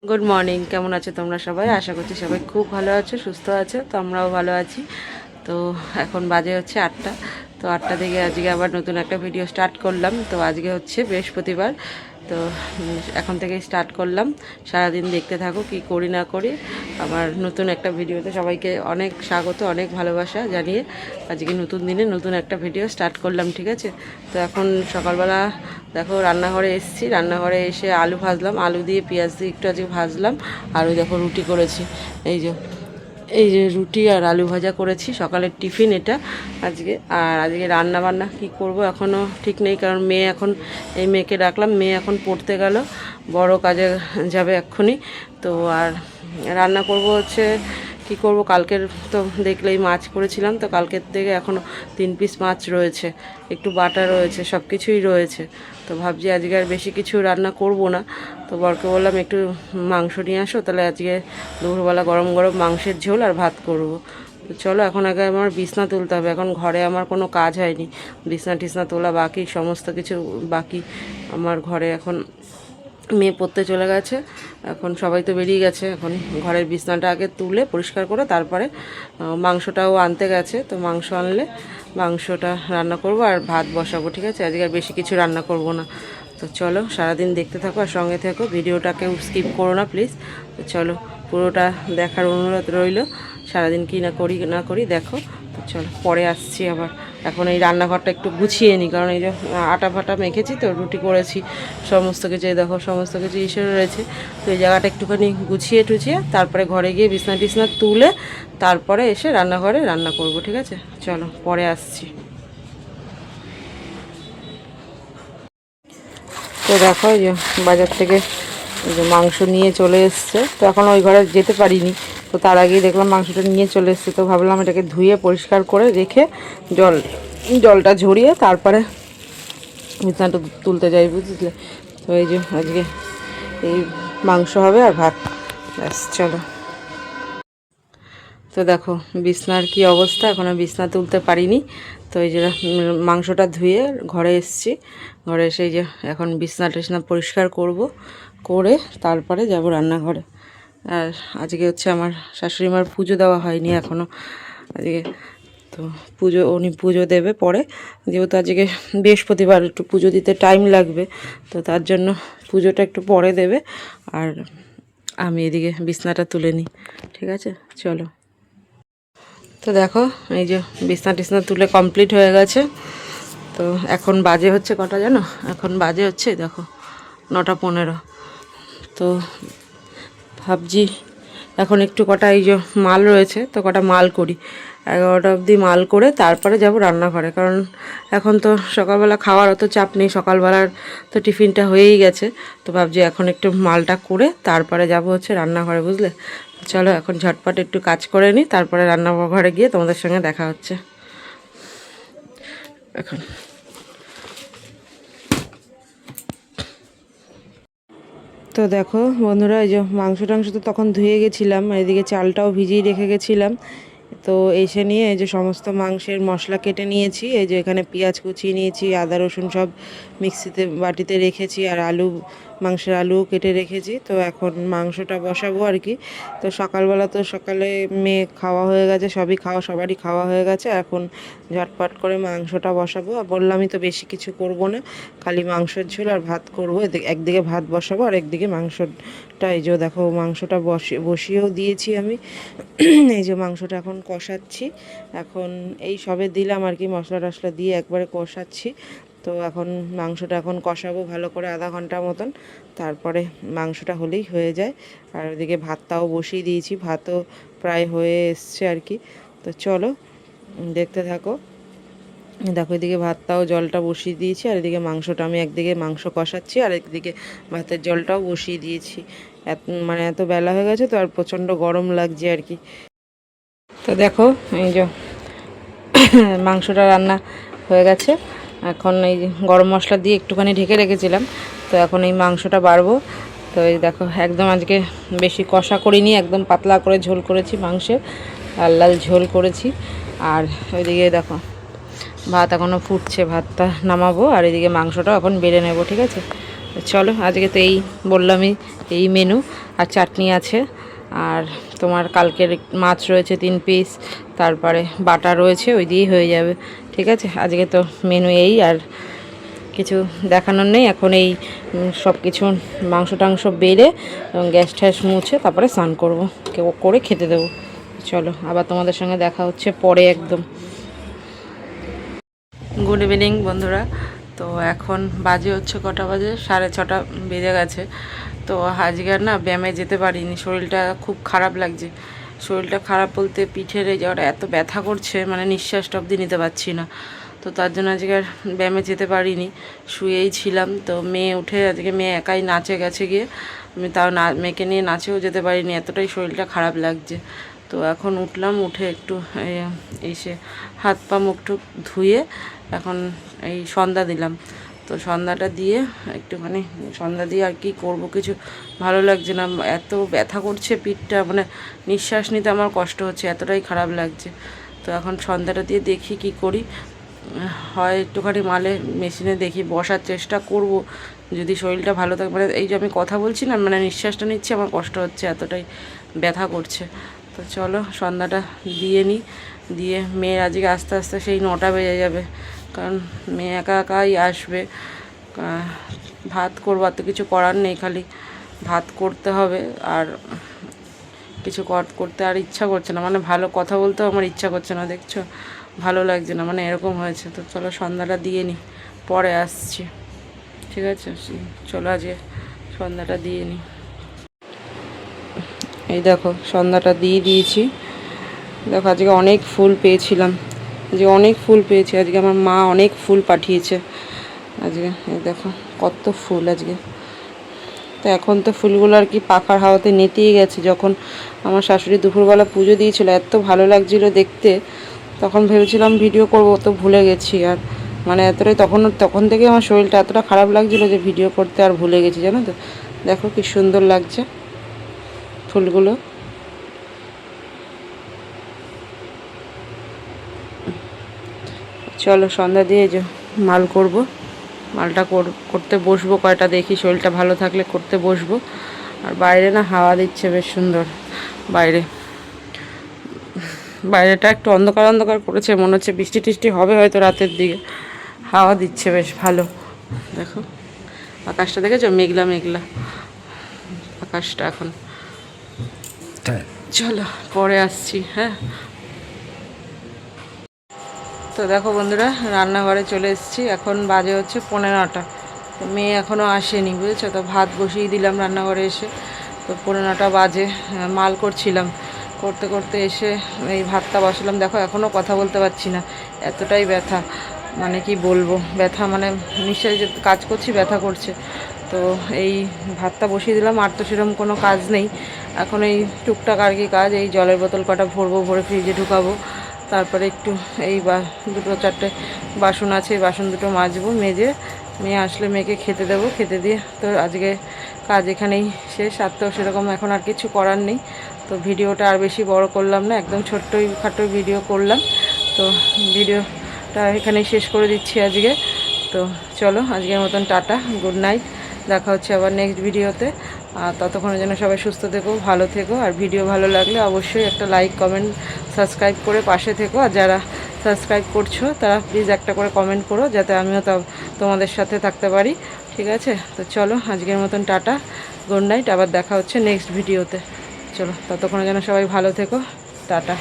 Good morning, কেমন আছো তোমরা সবাই? আশা করছি সবাই খুব ভালো আছো, সুস্থ আছো। তো আমরাও ভালো আছি। তো এখন বাজে হচ্ছে 8টা। তো 8টা থেকে আজকে আবার নতুন একটা ভিডিও স্টার্ট করলাম। তো আজকে হচ্ছে বৃহস্পতিবার। তো এখন থেকে স্টার্ট করলাম। সারাদিন দেখতে থাকো কি করি না করি। আমার নতুন একটা ভিডিওতে সবাইকে অনেক স্বাগত, অনেক ভালোবাসা জানিয়ে আজকে নতুন দিনে নতুন একটা ভিডিও স্টার্ট করলাম, ঠিক আছে? তো এখন সকালবেলা দেখো রান্নাঘরে এসেছি। রান্নাঘরে এসে আলু ভাজলাম, আলু দিয়ে পেঁয়াজ দিয়ে একটু আজকে ভাজলাম। আর ওই দেখো রুটি করেছি। এই যে রুটি আর আলু ভাজা করেছি, সকালের টিফিন এটা আজকে। আর আজকে রান্না বান্না কী করব এখনও ঠিক নেই, কারণ এই মেয়েকে ডাকলাম, মেয়ে এখন পড়তে গেল, বড় কাজে যাবে এক্ষুনি। তো আর রান্না করব হচ্ছে কি করব, কালকের তো দেখলেই মাছ করেছিলাম, তো কালকের থেকে এখনও 3 পিস মাছ রয়েছে, একটু বাটা রয়েছে, সব কিছুই রয়েছে। তো ভাবছি আজকে আর বেশি কিছু রান্না করব না। তো বরকে বললাম একটু মাংস নিয়ে আসো, তাহলে আজকে দুপুরবেলা গরম গরম মাংসের ঝোল আর ভাত করব। তো চলো এখন আগে আমার বিছনা তুলতে হবে। এখন ঘরে আমার কোনো কাজ হয়নি, বিছনা টিছনা তোলা বাকি, সমস্ত কিছু বাকি আমার ঘরে। এখন মেয়ে পড়তে চলে গেছে, এখন সবাই তো বেরিয়ে গেছে। এখন ঘরের বিছনাটা আগে তুলে পরিষ্কার করে তারপরে মাংসটাও আনতে গেছে। তো মাংস আনলে মাংসটা রান্না করব আর ভাত বসাবো, ঠিক আছে? আজকে আর বেশি কিছু রান্না করব না। তো চলো সারাদিন দেখতে থাকো আর সঙ্গে থেকো, ভিডিওটাকে স্কিপ করো না প্লিজ। তো চলো পুরোটা দেখার অনুরোধ রইল, সারাদিন কি না করি দেখো। তো চলো পরে আসছি আবার। এখন এই রান্নাঘরটা একটু গুছিয়ে নিই, কারণ এই যে আটা ফাটা মেখেছি, তো রুটি করেছি, সমস্ত কিছু দেখো, সমস্ত কিছু ইসে রয়েছে। তো এই জায়গাটা একটুখানি গুছিয়ে টুছিয়ে তারপরে ঘরে গিয়ে বিছনা টিছনা তুলে তারপরে এসে রান্নাঘরে রান্না করব, ঠিক আছে? চলো পরে আসছি। তো দেখো এই যে বাজার থেকে এই যে মাংস নিয়ে চলে এসছে। তো এখন ওই ঘরে যেতে পারিনি, তো তার আগেই দেখলাম মাংসটা নিয়ে চলে এসছে। তো ভাবলাম এটাকে ধুয়ে পরিষ্কার করে রেখে জলটা ঝরিয়ে তারপরে বিছানাটা তুলতে যাই, বুঝলে? তো এই যে আজকে এই মাংস হবে আর ভাত, ব্যাস চলো। তো দেখো বিছনার কি অবস্থা, এখনও বিছনা তুলতে পারিনি। তো এই যে মাংসটা ধুয়ে ঘরে এসেছি, ঘরে এসে এই যে এখন বিছনা টিছনা পরিষ্কার করব, করে তারপরে যাব রান্নাঘরে। আর আজকে হচ্ছে আমার শাশুড়ি মার পুজো দেওয়া হয়নি এখনও আজকে। তো উনি পুজো দেবে পরে, যেহেতু আজকে বৃহস্পতিবার একটু পুজো দিতে টাইম লাগবে, তো তার জন্য পুজোটা একটু পরে দেবে। আর আমি এদিকে বিছনাটা তুলে নিই, ঠিক আছে? চলো। তো দেখো এই যে বিছনা টিছনা তুলে কমপ্লিট হয়ে গেছে। তো এখন বাজে হচ্ছে কটা জানো? এখন বাজে হচ্ছে দেখো 9টা 15। তো ভাবছি এখন একটু কটা এই যে মাল রয়েছে, তো কটা মাল করি, 11টা অবধি মাল করে তারপরে যাব রান্নাঘরে। কারণ এখন তো সকালবেলা খাওয়ার অত চাপ নেই, সকালবেলার তো টিফিনটা হয়েই গেছে। তো ভাবছি এখন একটু মালটা করে তারপরে যাব হচ্ছে রান্নাঘরে, বুঝলে? চলো এখন ঝটপট একটু কাজ করে নিই, তারপরে রান্নাঘরে গিয়ে তোমাদের সঙ্গে দেখা হচ্ছে। এখন তো দেখো বন্ধুরা, এই যে মাংস টাংস তো তখন ধুয়ে গেছিলাম, এদিকে চালটাও ভিজিয়ে রেখে গেছিলাম। তো এসে নিয়ে এই যে সমস্ত মাংসের মশলা কেটে নিয়েছি। এই যে এখানে পেঁয়াজ কুচিয়ে নিয়েছি, আদা রসুন সব মিক্সিতে বাটিতে রেখেছি, আর মাংসের আলুও কেটে রেখেছি। তো এখন মাংসটা বসাবো আর কি। তো সকালবেলা তো সকালে মেয়ে খাওয়া হয়ে গেছে, সবারই খাওয়া হয়ে গেছে। এখন ঝটপট করে মাংসটা বসাবো। আর বললামই তো বেশি কিছু করব না, খালি মাংসের ঝোল আর ভাত করবো। একদিকে ভাত বসাবো আর একদিকে মাংসটা, এই যে দেখো মাংসটা বসিয়েও দিয়েছি আমি। এই যে মাংসটা এখন কষাচ্ছি। এখন এই সবে দিলাম আর কি, মশলা টশলা দিয়ে একবারে কষাচ্ছি। তো এখন মাংসটা এখন কষাবো ভালো করে আধা ঘন্টা মতন, তারপরে মাংসটা হলেই হয়ে যায়। আর ওদিকে ভাতটাও বসিয়ে দিয়েছি, ভাতও প্রায় হয়ে এসছে আর কি। তো চলো দেখতে থাকো। দেখো এদিকে ভাতটাও জলটা বসিয়ে দিয়েছি, আর এদিকে মাংসটা আমি একদিকে মাংস কষাচ্ছি আর একদিকে ভাতের জলটাও বসিয়ে দিয়েছি। এত বেলা হয়ে গেছে তো, আর প্রচণ্ড গরম লাগছে আর কি। তো দেখো এই যে মাংসটা রান্না হয়ে গেছে। এখন এই গরম মশলা দিয়ে একটুখানি ঢেকে রেখেছিলাম, তো এখন এই মাংসটা বাড়বো। তো এই দেখো একদম আজকে বেশি কষা করিনি, একদম পাতলা করে ঝোল করেছি, মাংসের লাল লাল ঝোল করেছি। আর ওইদিকে দেখো ভাত এখনও ফুটছে, ভাতটা নামাবো আর এদিকে মাংসটাও এখন বেড়ে নেব, ঠিক আছে? চলো আজকে তো এই বললামই, এই মেনু, আর চাটনি আছে, আর তোমার কালকের মাছ রয়েছে 3 পিস, তারপরে বাটা রয়েছে, ওই দিয়েই হয়ে যাবে। ঠিক আছে, আজকে তো মেনু এই, আর কিছু দেখানোর নেই। এখন এই সব কিছু মাংস টাংস বেড়ে এবং গ্যাস ট্যাস মুছে তারপরে স্নান করবো, করে খেতে দেবো। চলো আবার তোমাদের সঙ্গে দেখা হচ্ছে পরে একদম। গুড ইভিনিং বন্ধুরা। তো এখন বাজে হচ্ছে কটা বাজে, 6:30 বেজে গেছে। তো আজকে না ব্যায়ামে যেতে পারিনি, শরীরটা খুব খারাপ লাগছে। শরীরটা খারাপ বলতে পিঠের এই যাওয়াটা এত ব্যথা করছে, মানে নিঃশ্বাসটা অবধি নিতে পারছি না। তো তার জন্য আজকে আর ব্যায়ামে যেতে পারিনি, শুয়েই ছিলাম। তো মেয়ে উঠে, আজকে মেয়ে একাই নাচে গেছে গিয়ে, আমি তাও মেয়েকে নিয়ে নাচেও যেতে পারিনি, এতটাই শরীরটা খারাপ লাগছে। তো এখন উঠলাম, উঠে একটু এসে হাত পা মুখ টুক ধুয়ে এখন এই সন্ধ্যা দিলাম। তো সন্ধ্যাটা দিয়ে একটুখানি সন্ধ্যা দিয়ে আর কি করব, কিছু ভালো লাগছে না, এত ব্যথা করছে পিঠটা, মানে নিঃশ্বাস নিতে আমার কষ্ট হচ্ছে, এতটাই খারাপ লাগছে। তো এখন সন্ধ্যাটা দিয়ে দেখি কি করি, হয় একটুখানি মালে মেশিনে দেখি বসার চেষ্টা করব, যদি শরীরটা ভালো থাকে। মানে এই যে আমি কথা বলছি না, মানে নিঃশ্বাসটা নিচ্ছি, আমার কষ্ট হচ্ছে, এতটাই ব্যথা করছে। তো চলো সন্ধ্যাটা দিয়ে নিই, দিয়ে মেয়ের আজকে আস্তে আস্তে সেই 9টা বেজে যাবে, কারণ মেয়ে একা একাই আসবে। ভাত করবো, আর তো কিছু করার নেই, খালি ভাত করতে হবে। আর কিছু করতে আর ইচ্ছা করছে না, মানে ভালো কথা বলতেও আমার ইচ্ছা করছে না, দেখছো ভালো লাগছে না, মানে এরকম হয়েছে। তো চলো সন্ধ্যাটা দিয়ে নিই, পরে আসছি। ঠিক আছে, চলো আজকে সন্ধ্যাটা দিয়ে নিই। এই দেখো সন্ধ্যাটা দিয়ে দিয়েছি। দেখো আজকে অনেক ফুল পেয়েছিলাম, আজকে অনেক ফুল পেয়েছি, আজকে আমার মা অনেক ফুল পাঠিয়েছে আজকে। এই দেখো কত ফুল আজকে। তো এখন তো ফুলগুলো আর কি পাখার হাওয়াতে নেতিয়ে গেছে। যখন আমার শাশুড়ি দুপুরবেলা পুজো দিয়েছিল, এত ভালো লাগছিল দেখতে, তখন ভেবেছিলাম ভিডিও করব, তো ভুলে গেছি। আর মানে এতটাই তখন থেকে আমার শরীরটা এতটা খারাপ লাগছিল যে ভিডিও করতে আর ভুলে গেছি, জানো তো। দেখো কি সুন্দর লাগছে ফুলগুলো। চলো সন্ধ্যা দিয়ে যে মাল করব, মালটা করতে বসবো, কয়টা দেখি শরীরটা ভালো থাকলে করতে বসবো। আর বাইরে না হাওয়া দিচ্ছে বেশ সুন্দর, বাইরেটা একটু অন্ধকার অন্ধকার করেছে, মনে হচ্ছে বৃষ্টি টিষ্টি হবে হয়তো রাতের দিকে। হাওয়া দিচ্ছে বেশ ভালো, দেখো আকাশটা দেখেছো, মেঘলা মেঘলা আকাশটা এখন। চলো পরে আসছি, হ্যাঁ। তো দেখো বন্ধুরা, রান্নাঘরে চলে এসেছি, এখন বাজে হচ্ছে 9:15। তো মেয়ে এখনও আসেনি, বুঝেছো। তো ভাত বসিয়ে দিলাম রান্নাঘরে এসে, তো 9:15 বাজে। মাল করছিলাম, করতে করতে এসে এই ভাতটা বসালাম। দেখো এখনও কথা বলতে পারছি না, এতটাই ব্যথা, মানে কি বলবো ব্যথা, মানে নিশ্চয়ই যে কাজ করছি ব্যথা করছে। তো এই ভাতটা বসিয়ে দিলাম, আর তো সেরকম কোনো কাজ নেই এখন। এই টুকটাক আর কি কাজ, এই জলের বোতল কটা ভরবো, ভরে ফ্রিজে ঢুকাবো, তারপরে একটু এই দুটো চারটে বাসন আছে, এই বাসন দুটো মাজবো, মেজে মেয়ে আসলে মেয়েকে খেতে দেবো, খেতে দিয়ে তো আজকে কাজ এখানেই শেষ। আর তো সেরকম এখন আর কিছু করার নেই। তো ভিডিওটা আর বেশি বড় করলাম না, একদম ছোট্টই খাটো ভিডিও করলাম। তো ভিডিওটা এখানেই শেষ করে দিচ্ছি আজকে। তো চলো আজকের মতন টাটা, গুড নাইট, দেখা হচ্ছে আবার নেক্সট ভিডিওতে। আর ততক্ষণের জন্য সবাই সুস্থ থেকো, ভালো থেকো। আর ভিডিও ভালো লাগলে অবশ্যই একটা লাইক কমেন্ট সাবস্ক্রাইব করে পাশে থেকো। আর যারা সাবস্ক্রাইব করছো তারা প্লিজ একটা করে কমেন্ট করো, যাতে আমিও তোমাদের সাথে থাকতে পারি। ঠিক আছে, তো চলো আজকের মতন টাটা, গুড নাইট, আবার দেখা হচ্ছে নেক্সট ভিডিওতে। চলো ততক্ষণের জন্য সবাই ভালো থেকো, টাটা।